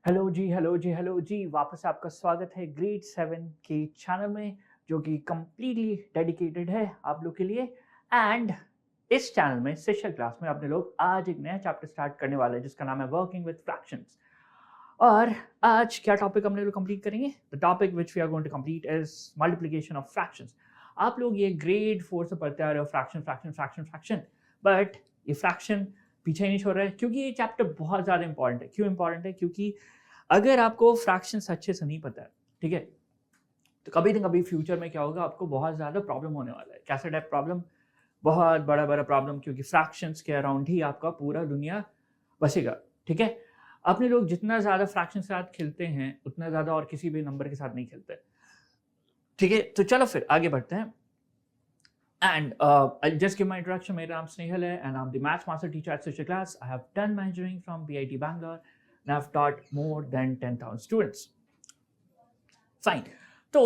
Hello जी, hello जी, hello जी। वापस आपका स्वागत है ग्रेड 7 के चैनल में, जो कि कंप्लीटली डेडिकेटेड है आप लोग के लिए। एंड इस चैनल में स्पेशल क्लास में अपने लोग आज एक नया चैप्टर स्टार्ट करने वाले हैं जिसका नाम है वर्किंग विद फ्रैक्शंस। और आज क्या टॉपिक हमने लोग कंप्लीट करेंगे? The topic which we are going to complete is multiplication of fractions. आप लोग ये ग्रेड 4 से पढ़ते आ रहे हो, fraction fraction fraction fraction, but ये फ्रैक्शन पीछे नहीं छोड़ रहा है क्योंकि ये चैप्टर बहुत ज़्यादा इंपॉर्टेंट है। क्यों इंपॉर्टेंट है? क्योंकि अगर आपको फ्रैक्शंस अच्छे से नहीं पता है, ठीक है, तो कभी ना कभी फ्यूचर में क्या होगा, आपको बहुत ज़्यादा प्रॉब्लम होने वाला है। कैसा टाइप प्रॉब्लम? बहुत बड़ा प्रॉब्लम, क्योंकि फ्रैक्शंस के अराउंड ही आपका पूरा दुनिया बसेगा, ठीक है। अपने लोग जितना ज़्यादा फ्रैक्शन के साथ खेलते हैं उतना ज़्यादा और किसी भी नंबर के साथ नहीं खेलते, ठीक है। तो चलो फिर आगे बढ़ते हैं। And I'll just give my introduction. मेरा नाम स्नेहल है and I'm the Maths Master Teacher at Social Class. I have done my engineering from BIT Bangalore and I've taught more than 10,000 students. Fine. तो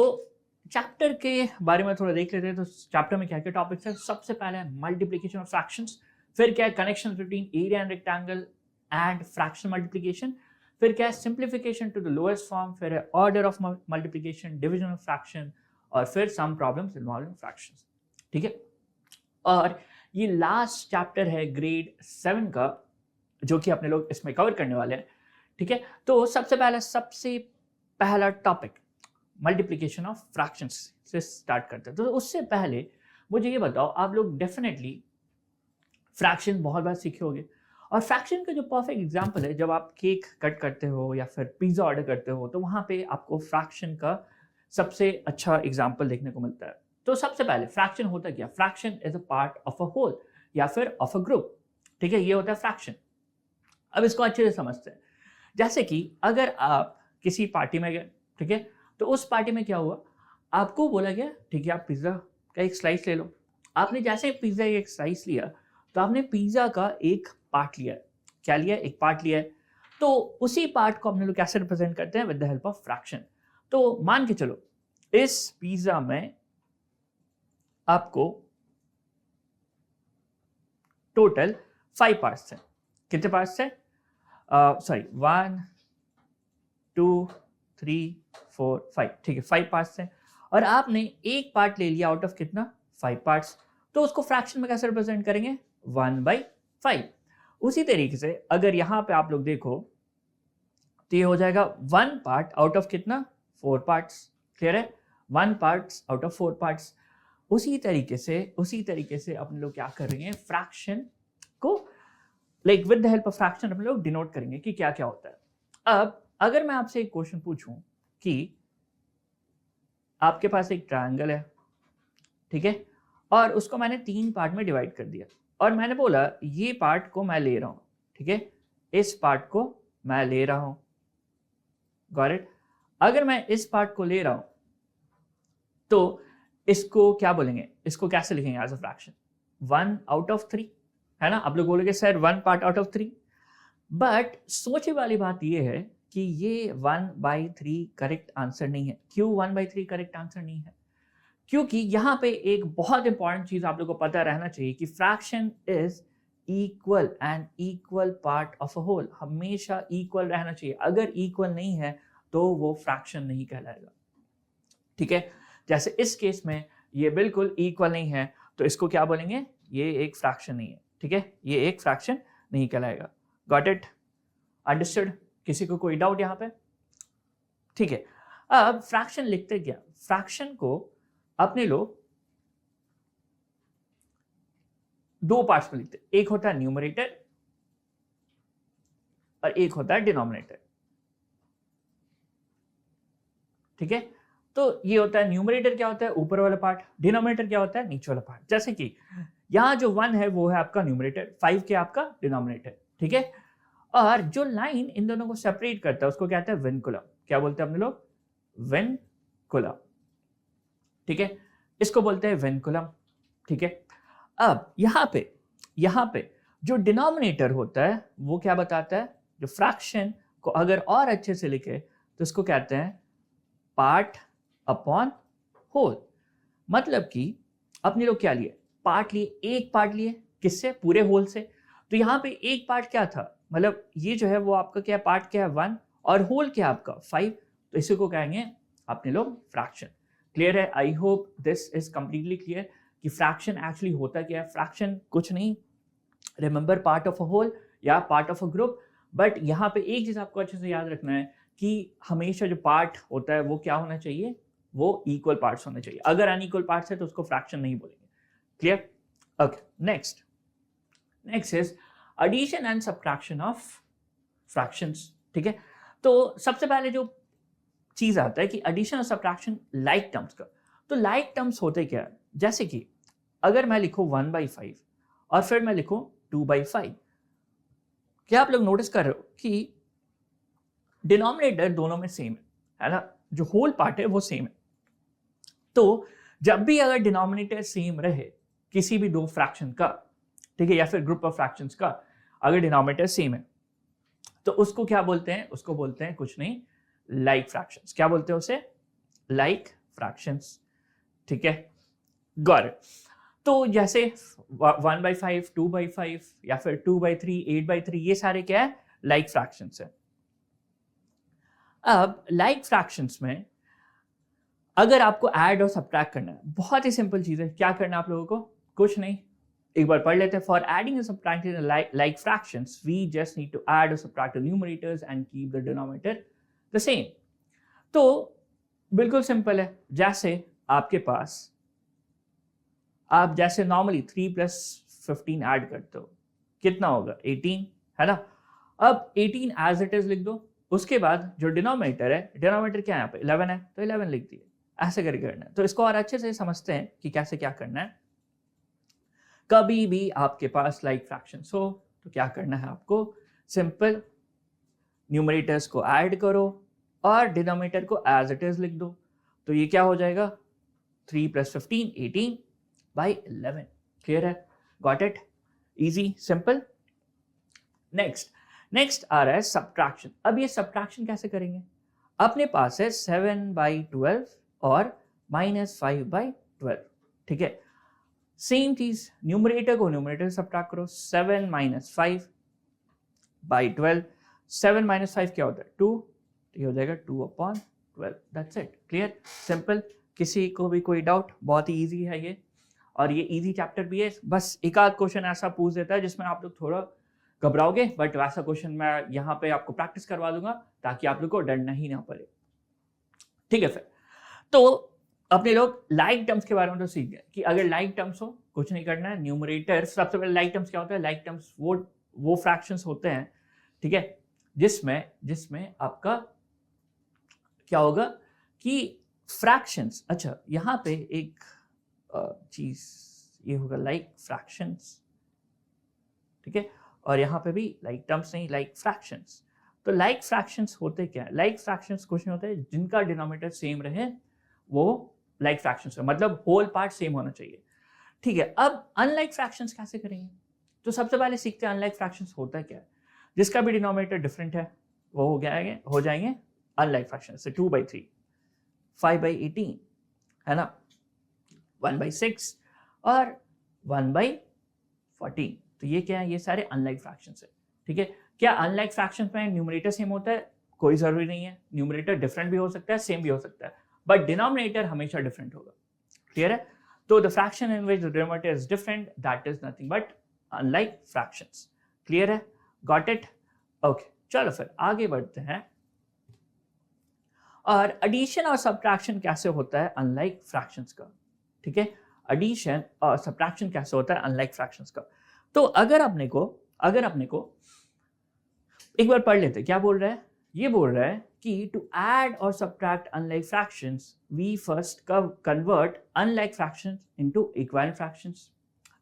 चैप्टर के बारे में थोड़ा देख लेते हैं। तो चैप्टर में क्या क्या टॉपिक्स है? सबसे पहले है मल्टीप्लिकेशन ऑफ फ्रैक्शंस, फिर क्या है connection between area and rectangle and fraction multiplication, फिर क्या है simplification to the lowest form, फिर है order of multiplication, division of fraction, और फिर सम प्रॉब्लम्स इन्वॉल्विंग फ्रैक्शंस, ठीक है। और ये लास्ट चैप्टर है ग्रेड 7 का, जो कि अपने लोग इसमें कवर करने वाले हैं, ठीक है। तो सबसे पहला टॉपिक मल्टीप्लिकेशन ऑफ फ्रैक्शंस से स्टार्ट करते हैं। तो उससे पहले मुझे ये बताओ, आप लोग डेफिनेटली फ्रैक्शन बहुत बार सीखे होंगे, और फ्रैक्शन का जो परफेक्ट एग्जांपल है, जब आप केक कट करते हो या फिर पिज्ज़ा ऑर्डर करते हो, तो वहाँ पे आपको फ्रैक्शन का सबसे अच्छा एग्जांपल देखने को मिलता है। तो सबसे पहले फ्रैक्शन होता क्या? Fraction is a part of a whole या फिर ऑफ अ ग्रुप, ठीक है। ये होता है फ्रैक्शन। अब इसको अच्छे से समझते हैं। जैसे कि अगर आप किसी पार्टी में गए, ठीक है, तो उस पार्टी में क्या हुआ, आपको बोला गया ठीक है आप पिज्ज़ा का एक स्लाइस ले लो। आपने जैसे पिज्ज़ा का एक स्लाइस लिया, तो आपने पिज्ज़ा का एक पार्ट लिया है। क्या लिया? एक पार्ट लिया है। तो उसी पार्ट को अपने लोग कैसे रिप्रेजेंट करते हैं? With the help of fraction. तो मान के चलो, इस पिज्ज़ा में आपको टोटल 5 पार्ट्स हैं। कितने पार्ट्स हैं? सॉरी, 1 2 3 4 5, ठीक है, 5 पार्ट्स हैं। और आपने एक पार्ट ले लिया आउट ऑफ कितना? 5 पार्ट्स। तो उसको फ्रैक्शन में कैसे रिप्रेजेंट करेंगे? 1/5। उसी तरीके से अगर यहाँ पे आप लोग देखो, तो ये हो जाएगा 1 पार्ट आउट ऑफ कितना? 4 पार्ट्स। क्लियर है? 1 पार्ट्स आउट ऑफ 4 पार्ट्स। उसी तरीके से अपने लोग क्या करेंगे? फ्रैक्शन को like with the help of fraction अपने लोग डिनोट करेंगे कि क्या क्या होता है। अब अगर मैं आपसे एक क्वेश्चन पूछूं कि आपके पास एक ट्रायंगल है, ठीक है, और उसको मैंने 3 पार्ट में डिवाइड कर दिया, और मैंने बोला ये पार्ट को मैं ले रहा हूं, ठीक है, इस पार्ट को मैं ले रहा हूं। Got it? अगर मैं इस पार्ट को ले रहा हूं, तो इसको क्या बोलेंगे? इसको कैसे लिखेंगे एज अ फ्रैक्शन? 1/3, है ना। आप लोग बोलोगे sir 1 part out of 3, but सोचे वाली बात यह है कि ये 1/3 करेक्ट आंसर नहीं है। क्यों 1/3 करेक्ट आंसर नहीं है? क्योंकि यहां पे एक बहुत इंपॉर्टेंट चीज आप लोगों को पता रहना चाहिए कि fraction is equal and equal part of a whole. हमेशा इक्वल रहना चाहिए। अगर इक्वल नहीं है तो वो फ्रैक्शन नहीं कहलाएगा, ठीक है। जैसे इस केस में ये बिल्कुल इक्वल नहीं है, तो इसको क्या बोलेंगे? ये एक फ्रैक्शन नहीं है, ठीक है, ये एक फ्रैक्शन नहीं कहलाएगा। Got it? अंडरस्टूड? किसी को कोई डाउट यहाँ पे? ठीक है। अब फ्रैक्शन लिखते क्या? फ्रैक्शन को अपने लोग 2 पार्ट्स में लिखते, एक होता है न्यूमरेटर और एक होता है डिनोमिनेटर, ठीक है। तो ये होता है न्यूमरेटर, क्या होता है? ऊपर वाला पार्ट। डिनोमिनेटर क्या होता है? नीचे वाला पार्ट। जैसे कि यहाँ जो 1 है वो है आपका न्यूमरेटर, 5 के आपका डिनोमिनेटर, ठीक है। और जो लाइन इन दोनों को सेपरेट करता है उसको कहते हैं विनकुलम। क्या बोलते हैं अपने लोग? विनकुलम, ठीक है, इसको बोलते हैं विनकुलम, ठीक है। अब यहाँ पे जो डिनोमिनेटर होता है वो क्या बताता है? जो फ्रैक्शन को अगर और अच्छे से लिखे तो इसको कहते हैं पार्ट अपॉन होल। मतलब कि अपने लोग क्या लिए? पार्ट लिए, एक पार्ट लिए, किससे? पूरे होल से। तो यहाँ पे एक पार्ट क्या था? मतलब ये जो है वो आपका क्या पार्ट क्या है? 1, और होल क्या आपका 5, तो इसी को कहेंगे अपने लोग फ्रैक्शन। क्लियर है? I hope this is completely clear कि फ्रैक्शन एक्चुअली होता क्या है। फ्रैक्शन कुछ नहीं, remember part of a whole या part of a group, but यहाँ पे एक चीज आपको अच्छे से याद रखना है कि हमेशा जो पार्ट होता है वो क्या होना चाहिए, वो इक्वल पार्ट्स होने चाहिए। अगर अनइक्वल पार्ट्स है तो उसको फ्रैक्शन नहीं बोलेंगे। Clear? Okay, next is addition and subtraction of fractions. ठीक है, तो सबसे पहले जो चीज आता है कि एडिशन और सब्ट्रैक्शन लाइक टर्म्स का। तो लाइक टर्म्स होते क्या है, जैसे कि अगर मैं लिखूं 1/5 और फिर मैं लिखूं 2/5, क्या आप लोग नोटिस कर रहे हो कि डिनोमिनेटर दोनों में सेम है ना, जो होल पार्ट है वो सेम है। तो जब भी अगर डिनोमिनेटर सेम रहे किसी भी दो फ्रैक्शन का, ठीक है, या फिर ग्रुप ऑफ फ्रैक्शंस का, अगर डिनोमिनेटर सेम है तो उसको क्या बोलते हैं, उसको बोलते हैं कुछ नहीं, लाइक फ्रैक्शंस। क्या बोलते हैं उसे? Like fractions. ठीक है, गॉट इट। तो जैसे 1/5, 2/5 या फिर 2/3, 8/3, ये सारे क्या है, लाइक फ्रैक्शंस है। अब लाइक फ्रैक्शंस में अगर आपको ऐड और सब्ट्रैक्ट करना है, बहुत ही सिंपल चीज है। क्या करना है आप लोगों को? कुछ नहीं, एक बार पढ़ लेते हैं। For adding and subtracting like fractions we just need to add और subtract the numerators and keep the denominator the same. तो बिल्कुल सिंपल है। जैसे आपके पास, आप जैसे नॉर्मली 3 + 15 ऐड करते हो, कितना होगा? 18, है ना। अब 18 एज इट इज लिख दो। उसके बाद जो डिनोमिनेटर है, डिनोमिनेटर क्या है यहाँ पे? 11 है, तो 11 लिख दिए। ऐसे करके करना है। तो इसको और अच्छे से समझते हैं कि कैसे क्या करना है। कभी भी आपके पास लाइक फ्रैक्शंस हो तो क्या करना है आपको? सिंपल, न्यूमरेटर्स को ऐड करो और डिनोमिनेटर को एज इट इज लिख दो। तो ये क्या हो जाएगा? 3 + 15, 18/11। क्लियर है? Got it? Easy, simple. Next आ रहा है सब्ट्रैक्शन। अब ये सब्ट्रैक्शन कैसे करेंगे? अपने पास है 7/12 और -5/12। ठीक है, सेम चीज, न्यूमरेटर को न्यूमरेटर सब्ट्रैक्ट करो। 7 - 5/12, 7 - 5 क्या होता है? 2, तो ये हो जाएगा 2/12। That's it. Clear, simple. किसी को भी कोई डाउट? बहुत ही ईजी है ये, और ये इजी चैप्टर भी है। बस एक आध क्वेश्चन ऐसा पूछ देता है जिसमें आप लोग थोड़ा घबराओगे, बट वैसा क्वेश्चन मैं यहाँ पे आपको प्रैक्टिस करवा दूंगा ताकि आप लोग को डरना ही ना पड़े। ठीक है, फिर तो अपने लोग लाइक टर्म्स के बारे में तो सीख गए कि अगर लाइक टर्म्स हो कुछ नहीं करना है। न्यूमरेटर, सबसे पहले लाइक टर्म्स क्या होता है? लाइक टर्म्स वो फ्रैक्शंस होते हैं, ठीक है, जिसमें आपका क्या होगा कि फ्रैक्शंस, अच्छा यहाँ पे एक चीज ये होगा लाइक फ्रैक्शंस, ठीक है, और यहाँ पे भी लाइक टर्म्स नहीं, लाइक फ्रैक्शंस। तो लाइक फ्रैक्शंस होते क्या है? लाइक फ्रैक्शंस कुछ नहीं होते, जिनका डिनोमिनेटर सेम रहे वो लाइक फ्रैक्शंस है, मतलब होल पार्ट सेम होना चाहिए। ठीक है, अब अनलाइक फ्रैक्शंस कैसे करेंगे? तो सबसे पहले सीखते हैं अनलाइक फ्रैक्शंस होता क्या है। जिसका भी डिनोमिनेटर डिफरेंट है वो हो जाएंगे अनलाइक फ्रैक्शंस। से 2/3, 5/18, है ना, 1/6 और 1/14। तो ये क्या है? ये सारे अनलाइक फ्रैक्शंस है। ठीक है, क्या अनलाइक फ्रैक्शंस में न्यूमरेटर सेम होता है? कोई जरूरी नहीं है, न्यूमरेटर डिफरेंट भी हो सकता है, सेम भी हो सकता है, बट डिनोमिनेटर हमेशा डिफरेंट होगा। क्लियर है? तो the fraction in which the denominator is different, that is nothing but unlike fractions. Clear है? Got it? ओके, चलो फिर आगे बढ़ते हैं। और एडिशन और सब्ट्रैक्शन कैसे होता है अनलाइक फ्रैक्शंस का? ठीक है, एडिशन और सब्ट्रैक्शन कैसे होता है अनलाइक फ्रैक्शंस का? तो अगर अपने को एक बार पढ़ लेते, क्या बोल रहा है? ये बोल रहा है कि टू ऐड और subtract unlike fractions we first convert unlike fractions into equivalent fractions,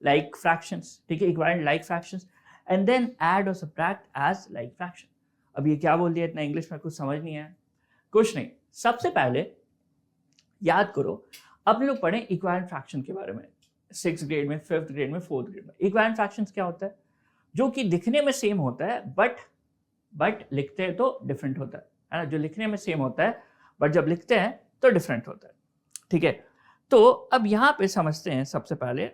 like fractions, ठीक है, equivalent like fractions, and then add और सब्ट्रैक्ट एज लाइक फ्रैक्शन। अब ये क्या बोल दिया? इतना इंग्लिश में कुछ समझ नहीं आया। कुछ नहीं, सबसे पहले याद करो, अपने लोग पढ़े इक्विवेलेंट फ्रैक्शन के बारे में 6th ग्रेड में, 5th ग्रेड में, 4th ग्रेड में। इक्विवेलेंट फ्रैक्शंस क्या होता है? जो कि दिखने में सेम होता है बट लिखते हैं तो डिफरेंट होता है ना। जो लिखने में सेम होता है बट जब लिखते हैं तो डिफरेंट होता है। ठीक है, तो अब यहां पे समझते हैं सबसे पहले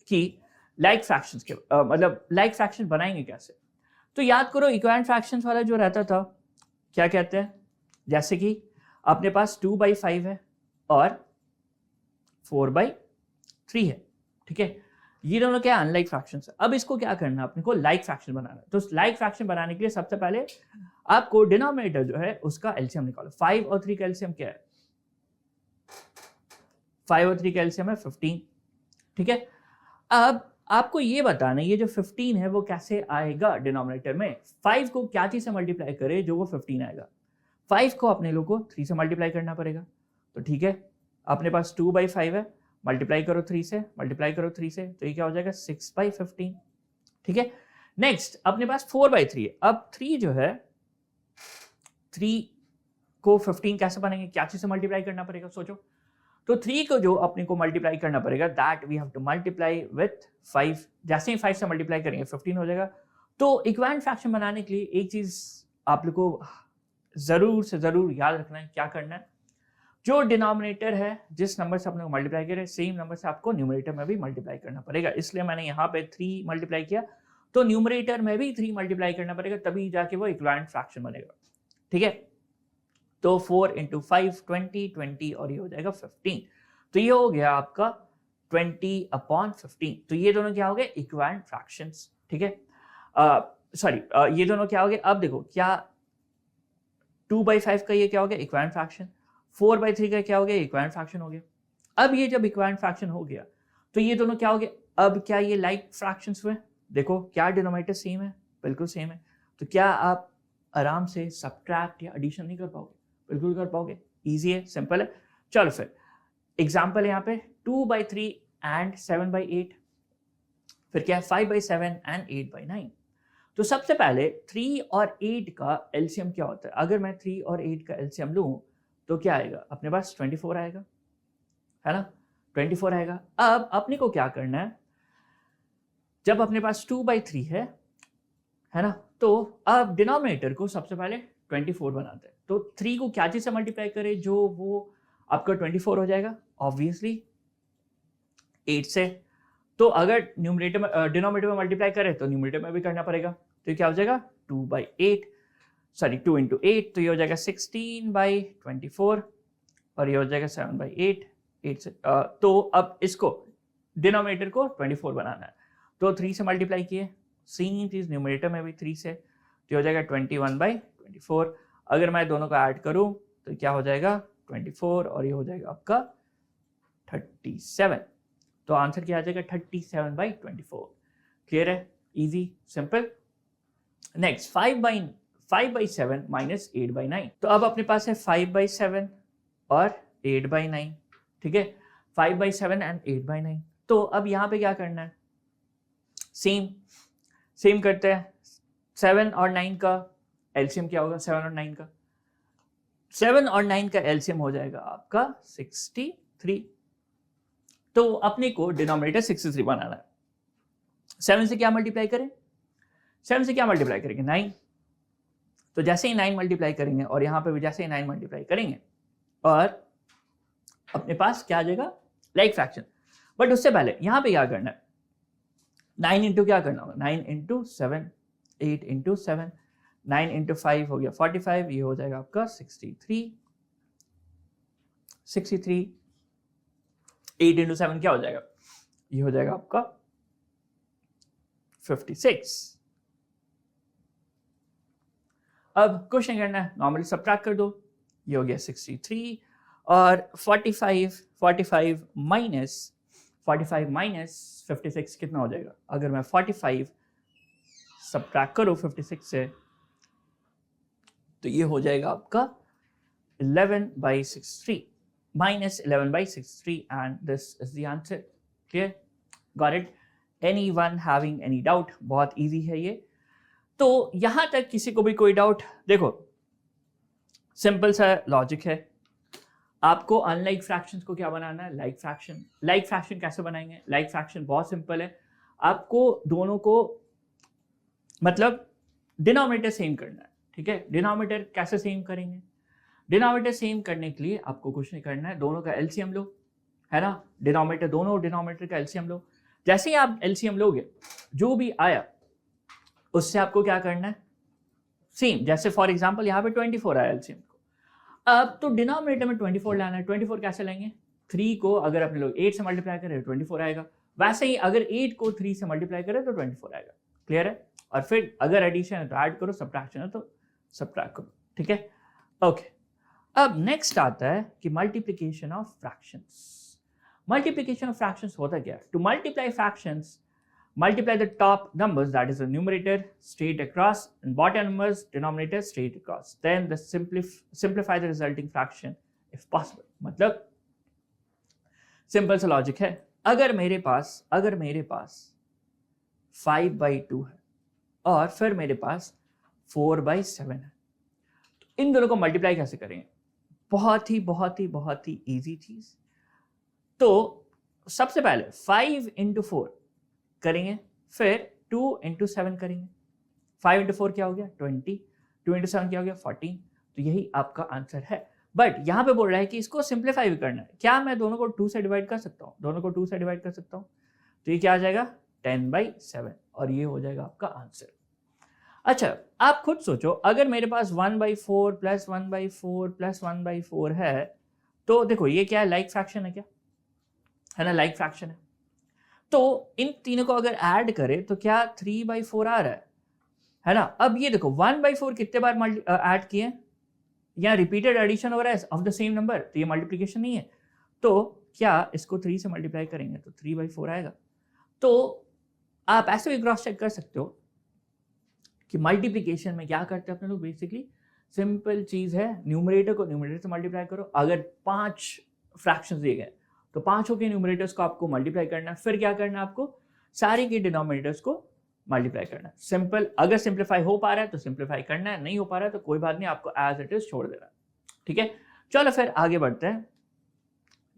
कि लाइक फ्रैक्शंस के मतलब लाइक फ्रैक्शन बनाएंगे कैसे। तो याद करो इक्विवेलेंट फ्रैक्शंस वाला जो रहता था क्या कहते हैं, जैसे कि अपने पास 2/5 है और 4/3 है, ठीक है। ये दोनों क्या अनलाइक फ्रैक्शंस है। अब इसको क्या करना है, अपने को लाइक फ्रैक्शन बनाना है। तो लाइक फ्रैक्शन बनाने के लिए सबसे पहले आपको डिनोमिनेटर जो है उसका एलसीएम निकालो। 5 और 3 का एलसीएम क्या है, 5 और 3 का एलसीएम है 15, ठीक है। अब आपको ये बताना है ये जो 15 है वो कैसे आएगा डिनोमिनेटर में। 5 को क्या चीज से मल्टीप्लाई करे जो वो 15 आएगा। 5 को अपने लोग को 3 से मल्टीप्लाई करना पड़ेगा। तो ठीक है, अपने पास 2/5 है, मल्टीप्लाई करो 3 से, मल्टीप्लाई करो 3 से, तो ये क्या हो जाएगा 6/15, ठीक है। नेक्स्ट अपने पास 4/3 है। अब 3 जो है, 3 को 15 कैसे बनेंगे, क्या चीज से मल्टीप्लाई करना पड़ेगा सोचो। तो 3 को जो अपने को मल्टीप्लाई करना पड़ेगा, that we have to multiply with 5। जैसे ही 5 से मल्टीप्लाई करेंगे 15 हो जाएगा। तो इक्विवेलेंट फ्रैक्शन बनाने के लिए एक चीज आप लोग को जरूर से जरूर याद रखना है, क्या करना है, जो डिनोमिनेटर है जिस नंबर से अपने को मल्टीप्लाई करे सेम नंबर से आपको न्यूमरेटर में भी मल्टीप्लाई करना पड़ेगा। इसलिए मैंने यहाँ पे 3 मल्टीप्लाई किया, तो न्यूमरेटर में भी 3 मल्टीप्लाई करना पड़ेगा, तभी जाके वो इक्विवेलेंट फ्रैक्शन बनेगा, ठीक है। तो 4 × 5 20 और ये हो जाएगा 15। तो ये हो गया आपका 20/15। तो ये दोनों क्या हो गए, इक्विवेलेंट फ्रैक्शंस, ठीक है। सॉरी, ये दोनों क्या हो गए। अब देखो क्या 2/5 का ये क्या हो गया, इक्विवेलेंट फ्रैक्शन। 4/3 का क्या हो गया, इक्विवेलेंट फ्रैक्शन हो गया। अब ये जब इक्विवेलेंट फ्रैक्शन हो गया तो ये दोनों क्या हो गए। अब क्या ये लाइक फ्रैक्शंस हुए, देखो क्या डिनोमिनेटर सेम है, बिल्कुल सेम है। तो क्या आप आराम से सब्ट्रैक्ट या एडिशन नहीं कर पाओगे, बिल्कुल कर पाओगे, इजी है, सिंपल है। चलो फिर एग्जाम्पल यहाँ पे 2/3 एंड 7/8, फिर क्या है 5/7 एंड 8/9। तो सबसे पहले 3 और 8 का एलसीएम क्या होता है। अगर मैं 3 और 8 का एलसीएम लूं तो क्या आएगा, अपने पास 24 आएगा, है ना, 24 आएगा। अब अपने को क्या करना है, जब अपने पास 2/3 है ना, तो अब डिनोमिनेटर को सबसे पहले 24 बनाते हैं। तो 3 को क्या चीज से मल्टीप्लाई करे जो वो आपका 24 हो जाएगा, ऑब्वियसली 8 से। तो अगर न्यूमरेटर में डिनोमिनेटर में मल्टीप्लाई करें तो न्यूमरेटर में भी करना पड़ेगा। तो क्या हो जाएगा 2/8, सॉरी 2 × 8, तो ये हो जाएगा 16/24 और ये हो जाएगा 7/8, 8 से। तो अब इसको डिनोमिनेटर को 24 बनाना है, तो 3 से मल्टीप्लाई किए, सेम चीज न्यूमरेटर में भी 3 से, तो हो जाएगा 21/24। अगर मैं दोनों को ऐड करूं तो क्या हो जाएगा 24 और ये हो जाएगा आपका 37। तो आंसर क्या आ जाएगा 37/24। क्लियर है, इजी सिंपल। Next 5/7 minus 8/9। तो अब अपने पास है 5/7 और 8/9, ठीक है, 5/7 एंड 8/9। तो अब यहाँ पे क्या करना है, सेम करते हैं। 7 और 9 का एलसीएम क्या होगा, 7 और 9 का, 7 और 9 का एलसीएम हो जाएगा आपका 63। तो अपने को डिनोमिनेटर 63 बनाना है। 7 से क्या मल्टीप्लाई करें, 7 से क्या मल्टीप्लाई करेंगे 9। तो जैसे ही 9 मल्टीप्लाई करेंगे और यहाँ पे भी जैसे ही 9 मल्टीप्लाई करेंगे और अपने पास क्या आ जाएगा लाइक फ्रैक्शन। बट उससे पहले यहाँ पे क्या करना है, 9 इंटू क्या करना होगा, 9 × 7, 8 × 7, 9 × 5 हो गया 45, ये हो जाएगा आपका 63, 8 × 7 क्या हो जाएगा, ये हो जाएगा आपका 56। अब क्वेश्चन करना है, नॉर्मली सब्ट्रैक्ट कर दो, ये हो गया 63 और 45 माइनस 56 कितना हो जाएगा। अगर मैं 45 सब्ट्रैक्ट करूं 56 से तो ये हो जाएगा आपका 11/63 minus 11/63 and this is the answer. Clear? Got it? Anyone having any doubt? बहुत easy है ये। तो यहां तक किसी को भी कोई डाउट, देखो सिंपल सा लॉजिक है। आपको अनलाइक फ्रैक्शंस को क्या बनाना है, लाइक फ्रैक्शन। लाइक फ्रैक्शन कैसे बनाएंगे, लाइक फ्रैक्शन बहुत सिंपल है। आपको दोनों को मतलब डिनोमिनेटर सेम करना है, ठीक है। डिनोमिनेटर कैसे सेम करेंगे, डिनोमिनेटर सेम करने के लिए आपको कुछ नहीं करना है, दोनों का एलसीएम लो, है ना। डिनोमिनेटर दोनों डिनोमिनेटर का एलसीएम लो। जैसे ही आप एलसीएम लोगे जो भी आया उससे आपको क्या करना है, सेम जैसे फॉर एग्जाम्पल यहाँ पे 24 आया एलसीएम को, अब तो डिनोमिनेटर में 24 लाना है। 24 कैसे लेंगे? 3 को अगर अपने लोग 8 से मल्टीप्लाई करें तो 24 आएगा, वैसे ही अगर 8 को 3 से मल्टीप्लाई करें तो 24 आएगा। क्लियर है? और फिर अगर एडिशन है तो ऐड करो, सब्ट्रैक्शन है तो सब्ट्रैक्ट करो। ठीक है, ओके। अब नेक्स्ट आता है कि multiplication of fractions. Multiplication of fractions होता क्या है? To multiply fractions, multiply the top numbers, that is the numerator, straight across, and bottom numbers, denominator, straight across. Then the simplify the resulting fraction if possible. मतलब simple सा logic है। अगर मेरे पास 5/2 है और फिर मेरे पास 4/7 है, तो इन दोनों को मल्टीप्लाई कैसे करेंगे? बहुत ही इजी चीज। तो सबसे पहले 5 × 4 करेंगे, फिर 2 × 7 करेंगे। 5 × 4 क्या हो गया? 20, 2 × 7 क्या हो गया? 14। तो यही आपका आंसर है। बट यहाँ पे बोल रहा है कि इसको सिंप्लीफाई भी करना है। क्या मैं दोनों को 2 से डिवाइड कर सकता हूँ? दोनों को 2 से डिवाइड कर सकता हूँ, तो ये क्या आ जाएगा? 10/7, और ये हो जाएगा आपका आंसर। अच्छा, आप खुद सोचो, अगर मेरे पास 1/4 + 1/4 + 1/4 है, तो देखो ये क्या है? लाइक फ्रैक्शन है, क्या है ना? लाइक फ्रैक्शन है। तो इन तीनों को अगर ऐड करें तो क्या 3/4 आ रहा है ना? अब ये देखो 1/4 कितने बार ऐड किए? या रिपीटेड एडिशन हो रहा है ऑफ द सेम नंबर, तो ये मल्टीप्लिकेशन नहीं है। तो क्या इसको 3 से मल्टीप्लाई करेंगे तो 3/4 आएगा। तो आप ऐसे भी क्रॉस चेक कर सकते हो कि मल्टीप्लिकेशन में क्या करते हैं अपने लोग। बेसिकली सिंपल चीज है, न्यूमरेटर को न्यूमरेटर से मल्टीप्लाई करो। अगर 5 फ्रैक्शंस दिए गए तो पांचों के न्यूमरेटर्स को आपको मल्टीप्लाई करना है, फिर क्या करना है आपको? सारे के डिनोमिनेटर्स को मल्टीप्लाई करना है। सिंपल। अगर सिंप्लीफाई हो पा रहा है तो सिंप्लीफाई करना है, नहीं हो पा रहा है तो कोई बात नहीं, आपको एज इट इज छोड़ देना है। ठीक है, चलो फिर आगे बढ़ते हैं।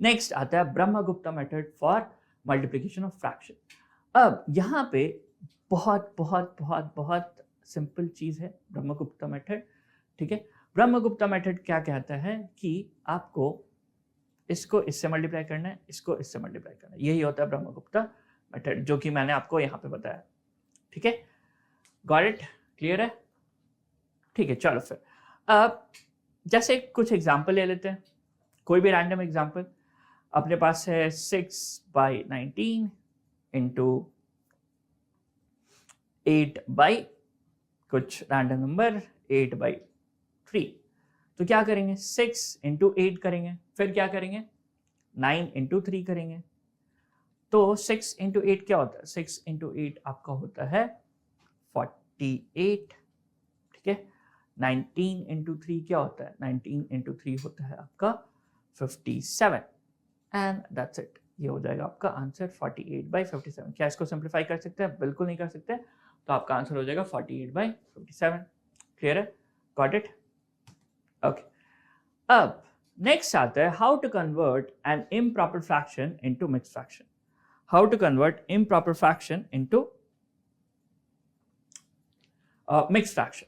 नेक्स्ट आता है Brahmagupta method for multiplication of fraction. अब यहाँ पे बहुत सिंपल चीज है ब्रह्मगुप्ता मेथड। ठीक है, ब्रह्मगुप्ता मेथड क्या कहता है कि आपको इसको इससे मल्टीप्लाई करना है, इसको इससे मल्टीप्लाई करना है। यही होता है ब्रह्मगुप्ता मेथड, जो कि मैंने आपको यहाँ पे बताया। ठीक है, गॉट इट? क्लियर है? ठीक है, चलो फिर अब जैसे कुछ एग्जाम्पल ले लेते हैं, कोई भी रैंडम एग्जाम्पल। अपने पास है 6/19 × 8/ कुछ रैंडम नंबर 8/3। तो क्या करेंगे? 6 × 8 करेंगे, फिर क्या करेंगे? 9 × 3 करेंगे। तो 6 × 8 क्या होता है? 6 × 8 आपका होता है 48। ठीक है, 19 × 3 क्या होता है? 19 × 3 होता है आपका 57, एंड दैट्स इट। ये हो जाएगा आपका आंसर 48/57। क्या इसको सिंप्लीफाई कर सकते हैं? बिल्कुल नहीं कर सकते, तो आपका आंसर हो जाएगा 48/57। क्लियर है? Got it? ओके। अब नेक्स्ट आता है how to convert an improper fraction into mixed fraction. How to convert improper fraction into mixed fraction.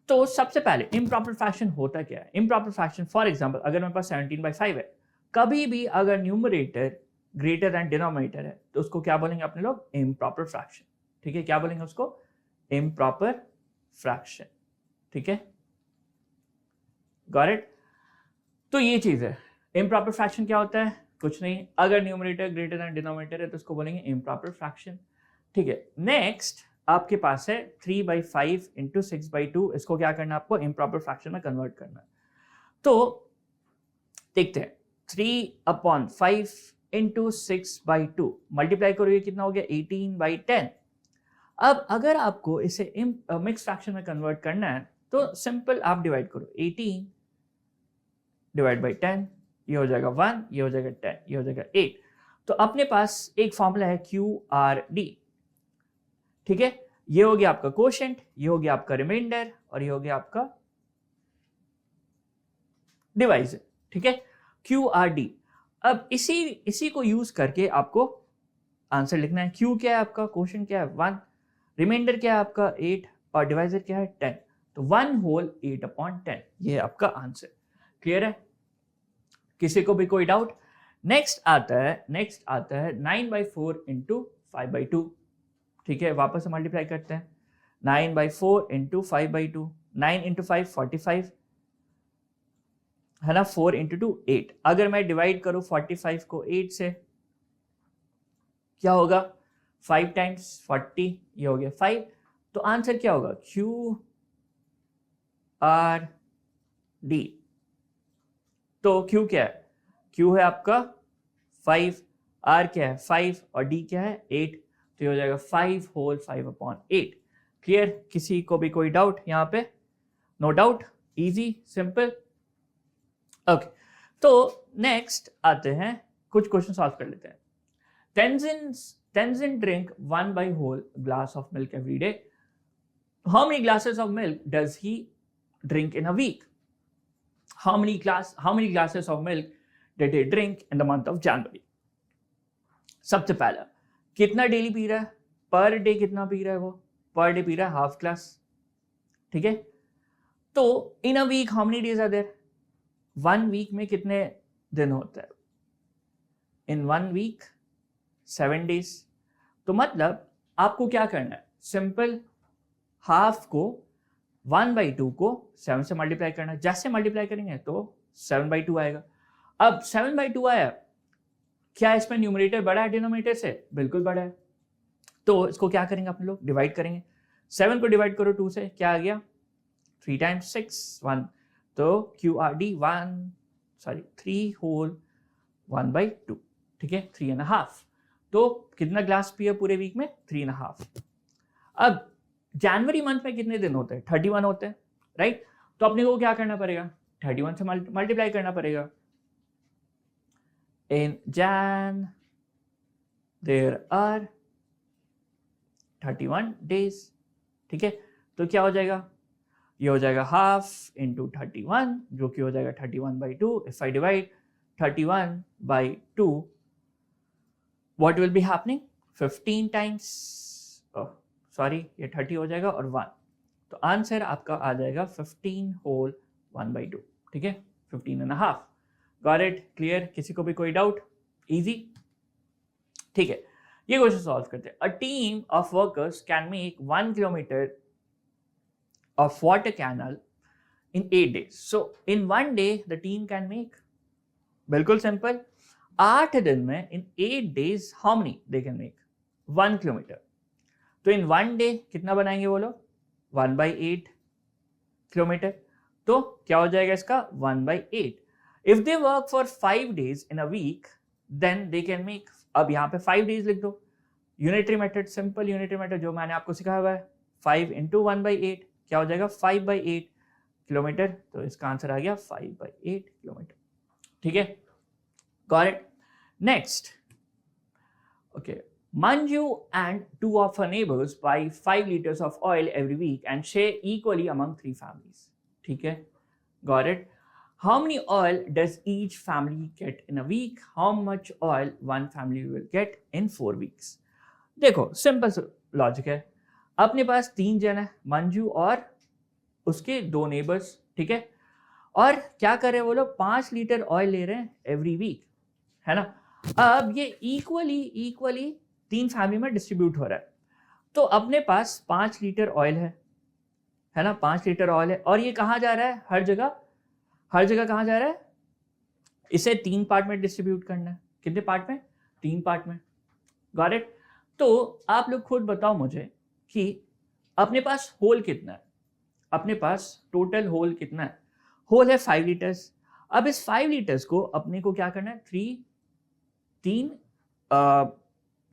तो सबसे पहले इम्प्रॉपर फ्रैक्शन होता क्या है? इम्प्रॉपर फ्रैक्शन फॉर एग्जांपल अगर मेरे पास 17/5 है, कभी भी अगर न्यूमरेटर ग्रेटर देन डिनोमिनेटर है तो उसको क्या बोलेंगे अपने लोग? Improper fraction. ठीक है, क्या बोलेंगे उसको? Improper fraction. ठीक है, गॉट इट? तो ये चीज है। इम्प्रॉपर फ्रैक्शन क्या होता है? कुछ नहीं, अगर न्यूमरेटर ग्रेटर देन डिनोमिनेटर है तो उसको बोलेंगे इम्प्रॉपर फ्रैक्शन। ठीक है, नेक्स्ट आपके पास है 3/5 × 6/2। इसको क्या करना है आपको? इम्प्रॉपर फ्रैक्शन में कन्वर्ट करना है। तो देखते हैं, 3/5 × 6/2 मल्टीप्लाई करो, ये कितना हो गया? 18/10। अब अगर आपको इसे मिक्स फ्रैक्शन में कन्वर्ट करना है तो सिंपल आप डिवाइड करो, 18 / 10, ये हो जाएगा 1, ये हो जाएगा 10, ये हो जाएगा 8। तो अपने पास एक फॉर्मूला है QRD। ठीक है, ये हो गया आपका कोशेंट, ये हो गया आपका रिमाइंडर, और ये हो गया आपका डिवाइजर। ठीक है, QRD। अब इसी को यूज करके आपको आंसर लिखना है। Q क्या है आपका? कोशेंट क्या है? 1, रिमाइंडर क्या है आपका? 8, और डिवाइजर क्या है? 10। तो 1 होल 8/10, ये है आपका आंसर। क्लियर है? किसी को भी कोई डाउट? नेक्स्ट आता है 9/4 × 5/2। ठीक है, वापस से मल्टीप्लाई करते हैं। 9/4 इंटू 5/2, 9 इंटू 5 45 है ना, 4 इंटू 2 8। अगर मैं डिवाइड करूं 45 को 8 से, क्या होगा, 5 टाइम्स 40, ये हो गया 5। तो आंसर क्या होगा, क्यू आर डी। तो क्यू क्या है, क्यू है आपका 5, आर क्या है 5 और डी क्या है 8। तो ये हो जाएगा 5 होल 5/8। क्लियर, किसी को भी कोई डाउट यहाँ पे? No doubt, easy simple. Okay, तो नेक्स्ट आते हैं, कुछ क्वेश्चन सॉल्व कर लेते हैं। Tenzin drink 1 by whole glass of milk every day. How many glasses of milk does he drink in a week? How many glasses of milk did he drink in the month of January? सबसे पहला, कितना daily P रहा है, per day कितना P रहा है वो, per day P रहा है हाफ ग्लास, ठीक है। तो in a week how many days are there, 1 week में कितने दिन होता है, इन 1 वीक 7 डेज। तो मतलब आपको क्या करना है, सिंपल हाफ को 1/2 को 7 से मल्टीप्लाई करना है। जैसे मल्टीप्लाई करेंगे तो 7/2 आएगा। अब 7/2 आया, क्या इसमें न्यूमरेटर बड़ा है डिनोमिनेटर से? बिल्कुल बड़ा है। तो इसको क्या करेंगे आप लोग, डिवाइड करेंगे। 7 को डिवाइड करो 2 से, क्या आ गया, 3 टाइम्स 6 1। तो QRD 3 होल 1/2, ठीक है, 3.5। तो कितना ग्लास पिया पूरे वीक में, 3.5। अब जनवरी मंथ में कितने दिन होते हैं, 31 होते हैं, राइट। तो अपने को क्या करना पड़ेगा, 31 से मल्टीप्लाई करना पड़ेगा। इन जैन देयर आर 31 डेज, ठीक है। तो क्या हो जाएगा, ये हो जाएगा हाफ इंटू 31, जो कि हो जाएगा 31/2। If I divide 31/2, what will be happening, 15 times, sorry ये 30 हो जाएगा और 1। तो आंसर आपका आ जाएगा 15 होल 1/2, ठीक है, 15.5। गॉट इट, क्लियर, किसी को भी कोई डाउट? इजी, ठीक है। ये क्वेश्चन सॉल्व करते हैं। A team of workers can make 1 kilometre of water canal in 8 days. So in 1 day the team can make, बिल्कुल सिंपल, 8 दिन में in 8 days how many they can make, 1 kilometre. तो इन 1 day कितना बनाएंगे वो लोग, 1/8 किलोमीटर। तो क्या हो जाएगा इसका, 1/8। If they work for 5 days in a week then they can make, अब यहाँ पे 5 days लिख दो, unitary method, simple unitary method जो मैंने आपको सिखाया हुआ है, 5 इंटू 1/8 क्या हो जाएगा, 5/8 किलोमीटर। तो इसका आंसर आ गया 5/8 किलोमीटर, ठीक है, got it. Next, okay, Manju and 2 of her neighbors buy 5 liters of oil every week and share equally among 3 families. ठीक है, got it. How many oil does each family get in a week? How much oil one family will get in 4 weeks? देखो simple logic है, अपने पास 3 जन है, मंजू और उसके 2 neighbours, ठीक है। और क्या कर रहे हैं वो लोग, 5 लीटर ऑयल ले रहे हैं एवरी वीक, है ना। अब ये इक्वली 3 फैमिली में डिस्ट्रीब्यूट हो रहा है। तो अपने पास 5 लीटर ऑयल है ना, 5 लीटर ऑयल है, और ये कहाँ जा रहा है, हर जगह कहाँ जा रहा है, इसे 3 पार्ट में डिस्ट्रीब्यूट करना है। कितने पार्ट में, 3 पार्ट में, गॉट इट। तो आप लोग खुद बताओ मुझे कि अपने पास होल कितना है, अपने पास टोटल होल कितना है, होल है 5 लीटर्स। अब इस 5 लीटर्स को अपने को क्या करना है, 3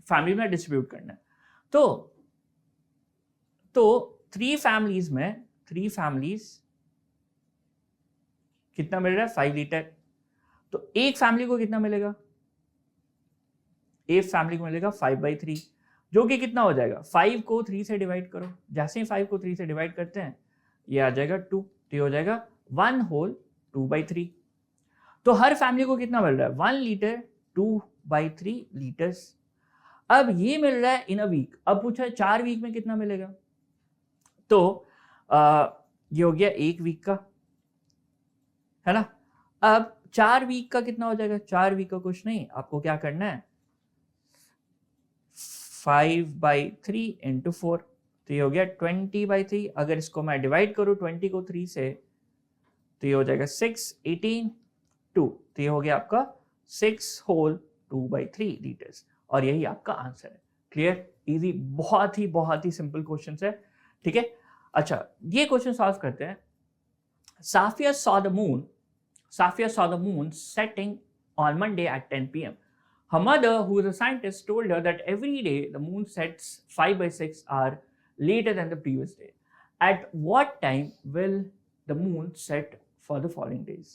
फैमिली में डिस्ट्रीब्यूट करना है। तो 3 फैमिलीज कितना मिल रहा है, 5 लीटर। तो एक फैमिली को कितना मिलेगा, एक फैमिली को मिलेगा 5/3, जो कि कितना हो जाएगा, 5 को 3 से डिवाइड करो, जैसे ही 5 को 3 से डिवाइड करते हैं ये आ जाएगा 2, तो ये हो जाएगा 1 होल 2/3। तो हर फैमिली को कितना मिल रहा है, 1 लीटर 2/3 लीटर्स। अब ये मिल रहा है इन अ वीक। अब पूछा है 4 वीक में कितना मिलेगा, तो ये हो गया 1 वीक का, है ना। अब 4 वीक का कितना हो जाएगा, 4 वीक का कुछ नहीं, आपको क्या करना है, 5/3 इंटू 4, तो ये हो गया 20/3। अगर इसको मैं डिवाइड करूँ 20 को 3 से तो ये हो जाएगा 6, 18, 2। तो ये हो गया आपका 6 होल 2/3 लीटर्स और यही आपका आंसर है। क्लियर, इजी, बहुत ही सिंपल क्वेश्चन है। ठीक है, अच्छा ये क्वेश्चन सॉल्व करते हैं। Safia saw the moon setting on Monday at 10 p.m. Her mother, who is a scientist, told her that every day the moon sets 5/6 hours later than the previous day. At what time will the moon set for the following days?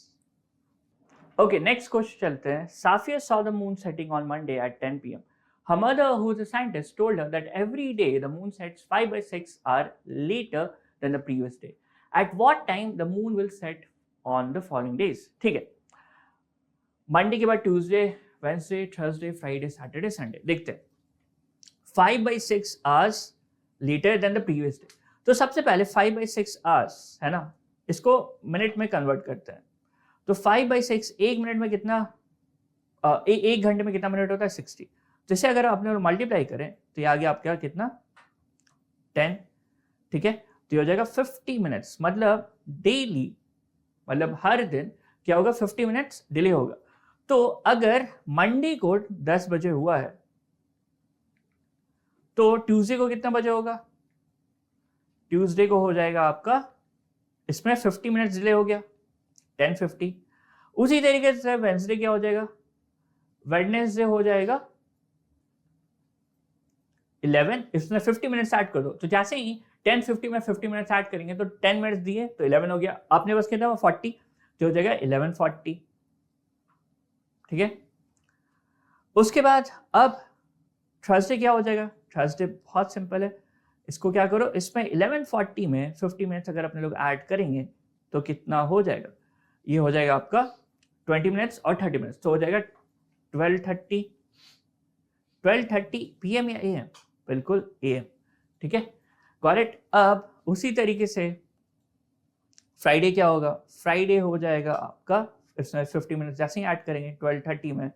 Okay, next question चलते हैं। Safia saw the moon setting on Monday at 10 p.m. Her mother, who is a scientist, told her that every day the moon sets 5/6 hours later than the previous day. At what time the moon will set on the following days? ठीक है, Monday के बाद Tuesday, Wednesday, Thursday, Friday, Saturday, Sunday. देखते हैं 5/6 hours later than the previous day। तो सबसे पहले 5/6 hours है ना, इसको मिनट में कन्वर्ट करते हैं। तो 5/6 एक मिनट में कितना, एक घंटे में कितना मिनट होता है? 60। तो इसे अगर आपने मल्टीप्लाई करें तो ये आ गया आपका कितना, 10। ठीक है, तो ये हो जाएगा 50 मिनट्स। मतलब डेली, मतलब हर दिन क्या होगा, 50 मिनट्स डिले होगा। तो अगर मंडे को 10 बजे हुआ है तो ट्यूसडे को कितना बजे होगा? ट्यूसडे को हो जाएगा आपका, इसमें 50 मिनट्स डिले हो गया, 10:50। उसी तरीके से वेडनेसडे क्या हो जाएगा? वेडनेसडे हो जाएगा 11। इसमें 50 मिनट्स ऐड कर दो, तो जैसे ही 10:50 में 50 मिनट्स ऐड करेंगे तो 10 मिनट्स दिए तो 11 हो गया। आपने बस कितना 40, जो हो जाएगा 11:40। ठीक है, उसके बाद अब थर्सडे क्या हो जाएगा? थर्सडे बहुत सिंपल है, इसको क्या करो, इसमें 11:40 में 50 मिनट्स अगर अपने लोग ऐड करेंगे तो कितना हो जाएगा? ये हो जाएगा आपका 20 मिनट्स और 30 मिनट्स, तो हो जाएगा 12:30 PM या AM? बिल्कुल AM। ठीक है, गॉट इट। अब उसी तरीके से फ्राइडे क्या होगा? फ्राइडे हो जाएगा आपका, इसमें 50 मिनट्स जैसे ही ऐड करेंगे 12:30 में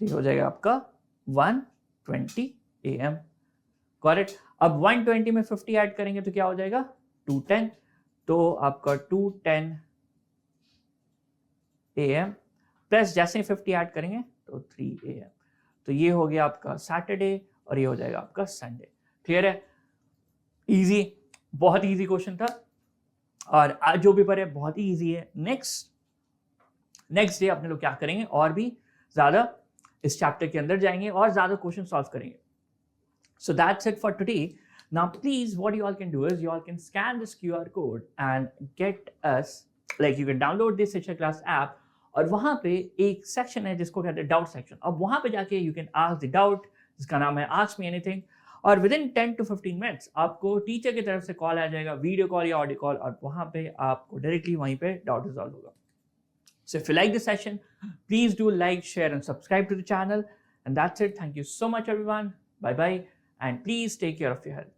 तो ये हो जाएगा आपका 1:20 AM। Got it. अब 1:20 में 50 ऐड करेंगे तो क्या हो जाएगा? 2:10। तो आपका 2:10 AM प्लस जैसे ही 50 ऐड करेंगे तो 3 AM। तो ये हो गया आपका सैटरडे और ये हो जाएगा आपका संडे। क्लियर है? इजी, बहुत इजी क्वेश्चन था और आज जो पेपर है बहुत ही इजी है। नेक्स्ट डे अपने लोग क्या करेंगे, और भी ज्यादा इस चैप्टर के अंदर जाएंगे और ज्यादा क्वेश्चन सॉल्व करेंगे। So that's it for today. Now please, what you all can do is you all can scan this QR code and get us, like you can download this शिक्षा class app और वहां पे एक section है जिसको कहते हैं doubt section. अब वहां पे जाके you can ask the doubt, जिसका नाम है आस्क मी एनीथिंग, और विद इन 10 to 15 मिनट्स आपको टीचर की तरफ से कॉल आ जाएगा, वीडियो कॉल या ऑडियो कॉल, और वहां पे आपको डायरेक्टली वहीं पे डाउट रिजॉल्व होगा। So if you like this session, please do like, share and subscribe to the channel. And that's it. Thank you so much everyone. Bye bye. And please take care of your health.